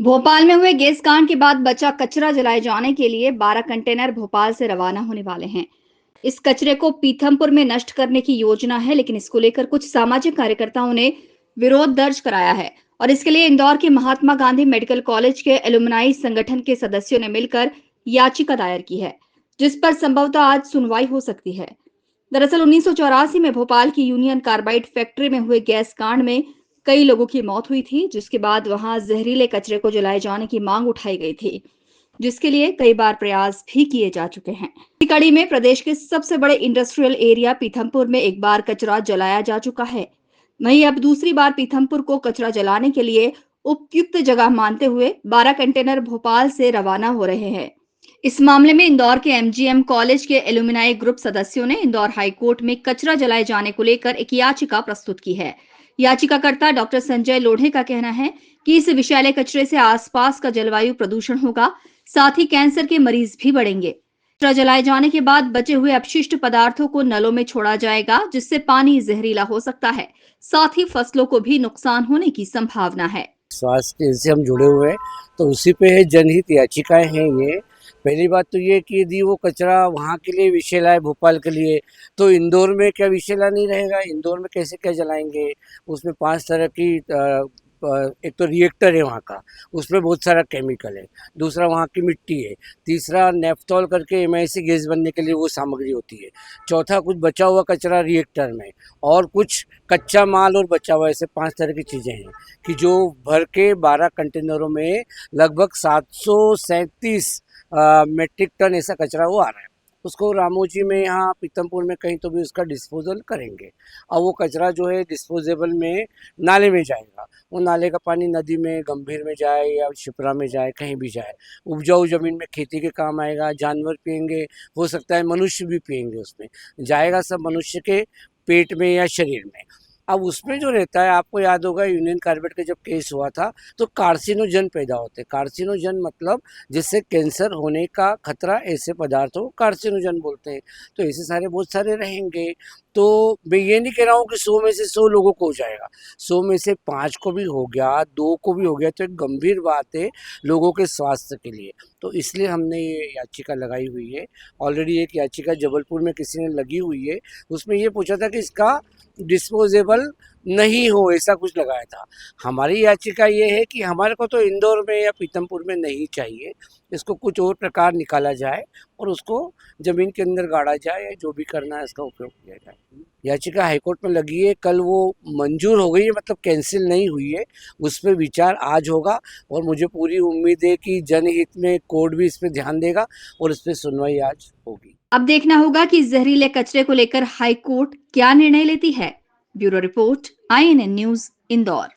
भोपाल में हुए गैस कांड के बाद बचा कचरा जलाए जाने के लिए 12 कंटेनर भोपाल से रवाना होने वाले हैं। इस कचरे को पीथमपुर में नष्ट करने की योजना है, लेकिन इसको लेकर कुछ सामाजिक कार्यकर्ताओं ने विरोध दर्ज कराया है और इसके लिए इंदौर के महात्मा गांधी मेडिकल कॉलेज के एलुमनाई संगठन के सदस्यों ने मिलकर याचिका दायर की है, जिस पर संभवतः आज सुनवाई हो सकती है। दरअसल 1984 में भोपाल की यूनियन कार्बाइड फैक्ट्री में हुए गैस कांड में कई लोगों की मौत हुई थी, जिसके बाद वहां जहरीले कचरे को जलाए जाने की मांग उठाई गई थी, जिसके लिए कई बार प्रयास भी किए जा चुके हैं। इसी कड़ी में प्रदेश के सबसे बड़े इंडस्ट्रियल एरिया पीथमपुर में एक बार कचरा जलाया जा चुका है। वहीं अब दूसरी बार पीथमपुर को कचरा जलाने के लिए उपयुक्त जगह मानते हुए 12 कंटेनर भोपाल से रवाना हो रहे हैं। इस मामले में इंदौर के एमजीएम कॉलेज के एलुमनाई ग्रुप सदस्यों ने इंदौर हाईकोर्ट में कचरा जलाए जाने को लेकर एक याचिका प्रस्तुत की है। याचिकाकर्ता डॉक्टर संजय लोढ़े का कहना है कि इस विषैले कचरे से आसपास का जलवायु प्रदूषण होगा, साथ ही कैंसर के मरीज भी बढ़ेंगे। कचरा जलाए जाने के बाद बचे हुए अपशिष्ट पदार्थों को नलों में छोड़ा जाएगा, जिससे पानी जहरीला हो सकता है। साथ ही फसलों को भी नुकसान होने की संभावना है। स्वास्थ्य से हम जुड़े हुए हैं, तो उसी पे है जनहित याचिकाएं हैं ये। पहली बात तो ये कि यदि वो कचरा वहाँ के लिए विषैला है, भोपाल के लिए, तो इंदौर में क्या विषैला नहीं रहेगा? इंदौर में कैसे क्या जलाएंगे? उसमें 5 तरह की एक तो रिएक्टर है वहाँ का, उसमें बहुत सारा केमिकल है। दूसरा वहाँ की मिट्टी है। तीसरा नेफ्थॉल करके एमआईसी गैस बनने के लिए वो सामग्री होती है। चौथा कुछ बचा हुआ कचरा रिएक्टर में, और कुछ कच्चा माल और बचा हुआ, ऐसे 5 तरह की चीज़ें हैं कि जो भर के 12 कंटेनरों में लगभग 737 मेट्रिक टन ऐसा कचरा वो आ रहा है। उसको रामोजी में, यहाँ पीतमपुर में कहीं तो भी उसका डिस्पोजल करेंगे। अब वो कचरा जो है डिस्पोजेबल में नाले में जाएगा। वो नाले का पानी नदी में, गंभीर में जाए या शिप्रा में जाए, कहीं भी जाए, उपजाऊ ज़मीन में खेती के काम आएगा। जानवर पिएंगे, हो सकता है मनुष्य भी पिएंगे, उसमें जाएगा सब मनुष्य के पेट में या शरीर में। अब उसमें जो रहता है, आपको याद होगा यूनियन कार्बाइड का जब केस हुआ था तो कार्सिनोजन पैदा होते। कार्सिनोजन मतलब जिससे कैंसर होने का खतरा, ऐसे पदार्थों को कार्सिनोजन बोलते हैं। तो ऐसे सारे बहुत सारे रहेंगे। तो मैं ये नहीं कह रहा हूँ कि 100 में से 100 लोगों को हो जाएगा। 100 में से 5 को भी हो गया, 2 को भी हो गया, तो एक गंभीर बात है लोगों के स्वास्थ्य के लिए। तो इसलिए हमने ये याचिका लगाई हुई है। ऑलरेडी एक याचिका जबलपुर में किसी ने लगी हुई है, उसमें ये पूछा था कि इसका डिस्पोजेबल नहीं हो, ऐसा कुछ लगाया था। हमारी याचिका ये है कि हमारे को तो इंदौर में या पीतमपुर में नहीं चाहिए, इसको कुछ और प्रकार निकाला जाए और उसको ज़मीन के अंदर गाड़ा जाए, या जो भी करना है इसका उपयोग किया जाए। याचिका हाईकोर्ट में लगी है, कल वो मंजूर हो गई है, मतलब कैंसिल नहीं हुई है। उस पर विचार आज होगा और मुझे पूरी उम्मीद है कि जनहित में कोर्ट भी इस पर ध्यान देगा और इस पर सुनवाई आज होगी। अब देखना होगा कि जहरीले कचरे को लेकर हाई कोर्ट क्या निर्णय लेती है। Bureau report, INN news, Indore.